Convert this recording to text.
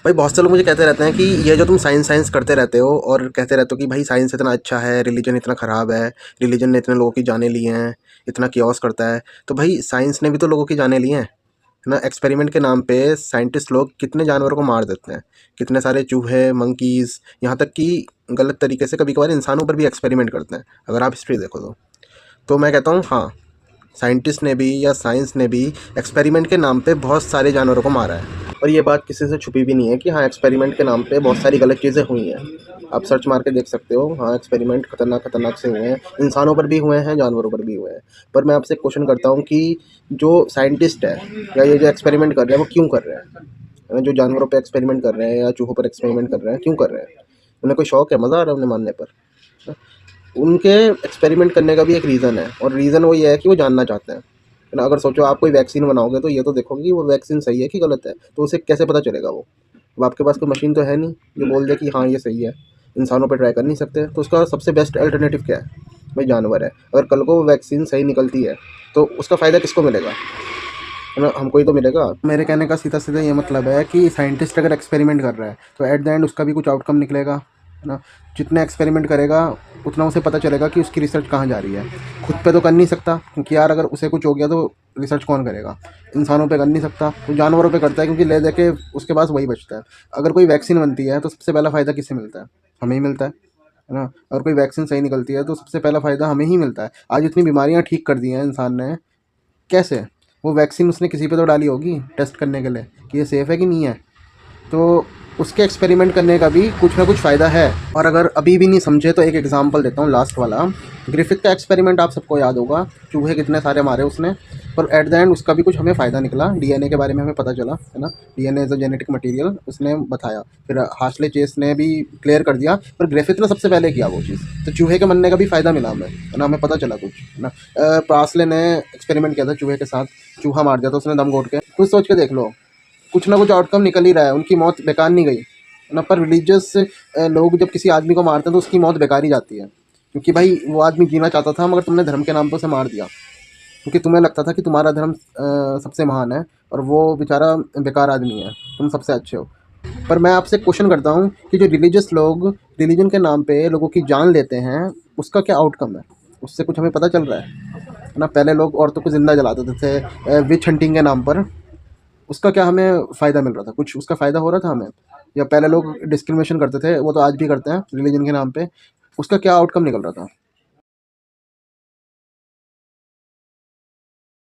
भाई बहुत से लोग मुझे कहते रहते हैं कि ये जो तुम साइंस साइंस करते रहते हो और कहते रहते हो कि भाई साइंस इतना अच्छा है, रिलीजन इतना ख़राब है, रिलीजन ने इतने लोगों की जानें ली हैं, इतना कियोस करता है। तो भाई साइंस ने भी तो लोगों की जानें ली हैं, है ना? एक्सपेरिमेंट के नाम पे साइंटिस्ट लोग कितने जानवरों को मार देते हैं, कितने सारे चूहे, मंकीज़, यहाँ तक कि गलत तरीके से कभी-कभार इंसानों पर भी एक्सपेरिमेंट करते हैं, अगर आप हिस्ट्री देखो तो। तो मैं कहता हूँ हाँ, साइंटिस्ट ने भी या साइंस ने भी एक्सपेरिमेंट के नाम पे बहुत सारे जानवरों को मारा है। और ये बात किसी से छुपी भी नहीं है कि हाँ, एक्सपेरिमेंट के नाम पे बहुत सारी गलत चीज़ें हुई हैं। आप सर्च मार के देख सकते हो, हाँ, एक्सपेरिमेंट खतरनाक-खतरनाक से हुए हैं, इंसानों पर भी हुए हैं, जानवरों पर भी हुए हैं। पर मैं आपसे क्वेश्चन करता हूँ कि जो साइंटिस्ट है या ये जो एक्सपेरिमेंट कर रहे हैं, वो क्यों कर रहे हैं? जो जानवरों पे एक्सपेरिमेंट कर रहे हैं या चूहों पर एक्सपेरिमेंट कर रहे हैं, क्यों कर रहे हैं? उन्हें कोई शौक है, मज़ा आ रहा है उन्हें मारने पर? उनके एक्सपेरिमेंट करने का भी एक रीज़न है और रीज़न वो ये है कि वो जानना चाहते हैं। है ना? अगर सोचो आप कोई वैक्सीन बनाओगे तो ये तो देखोगे कि वो वैक्सीन सही है कि गलत है, तो उसे कैसे पता चलेगा वो? अब आपके पास कोई मशीन तो है नहीं जो बोल दे कि हाँ, ये सही है। इंसानों पे ट्राई कर नहीं सकते, तो उसका सबसे बेस्ट अल्टरनेटिव क्या है? भाई जानवर है। अगर कल को वो वैक्सीन सही निकलती है, तो उसका फ़ायदा किसको मिलेगा? है ना? हमको ही तो मिलेगा। मेरे कहने का सीधा-सीधा ये मतलब है कि साइंटिस्ट अगर एक्सपेरिमेंट कर रहा है, तो एट द एंड उसका भी कुछ आउटकम निकलेगा, है ना? जितने एक्सपेरिमेंट करेगा, उतना उसे पता चलेगा कि उसकी रिसर्च कहाँ जा रही है। खुद पे तो कर नहीं सकता, क्योंकि यार अगर उसे कुछ हो गया तो रिसर्च कौन करेगा? इंसानों पे कर नहीं सकता, तो जानवरों पे करता है क्योंकि ले दे के उसके पास वही बचता है। अगर कोई वैक्सीन बनती है, तो सबसे पहला फ़ायदा किसे मिलता है? हमें ही मिलता है ना? अगर कोई वैक्सीन सही निकलती है, तो सबसे पहला फ़ायदा हमें ही मिलता है। आज इतनी बीमारियाँ ठीक कर दी हैं इंसान ने, कैसे? वो वैक्सीन उसने किसी पे तो डाली होगी टेस्ट करने के लिए कि ये सेफ़ है कि नहीं है। तो उसके एक्सपेरिमेंट करने का भी कुछ ना कुछ फ़ायदा है। और अगर अभी भी नहीं समझे तो एक एग्जांपल देता हूँ लास्ट वाला। ग्रिफिथ का एक्सपेरिमेंट आप सबको याद होगा, चूहे कितने सारे मारे उसने, पर एट द एंड उसका भी कुछ हमें फ़ायदा निकला। डीएनए के बारे में हमें पता चला, है ना? DNA as a genetic material उसने बताया। फिर हार्शले चेस ने भी क्लियर कर दिया, पर ग्रिफिथ ने सबसे पहले किया वो चीज़। तो चूहे के मरने का भी फ़ायदा मिला हमें, है ना? हमें पता चला कुछ, है ना? पार्सले ने एक्सपेरिमेंट किया था चूहे के साथ, चूहा मार दिया था उसने दम घोट के। खुद सोच के देख लो, कुछ ना कुछ आउटकम निकल ही रहा है, उनकी मौत बेकार नहीं गई, है ना? पर रिलीजियस लोग जब किसी आदमी को मारते हैं तो उसकी मौत बेकार ही जाती है, क्योंकि भाई वो आदमी जीना चाहता था, मगर तुमने धर्म के नाम पे उसे मार दिया, क्योंकि तुम्हें लगता था कि तुम्हारा धर्म सबसे महान है और वो बेचारा बेकार आदमी है, तुम सबसे अच्छे हो। पर मैं आपसे क्वेश्चन करता हूँ कि जो रिलीजियस लोग रिलीजन के नाम पे लोगों की जान लेते हैं, उसका क्या आउटकम है? उससे कुछ हमें पता चल रहा है ना? पहले लोग औरतों को ज़िंदा जला देते थे विच हंटिंग के नाम पर, उसका क्या हमें फ़ायदा मिल रहा था? कुछ उसका फ़ायदा हो रहा था हमें? या पहले लोग डिस्क्रिमिनेशन करते थे, वो तो आज भी करते हैं रिलीजन के नाम पे, उसका क्या आउटकम निकल रहा था?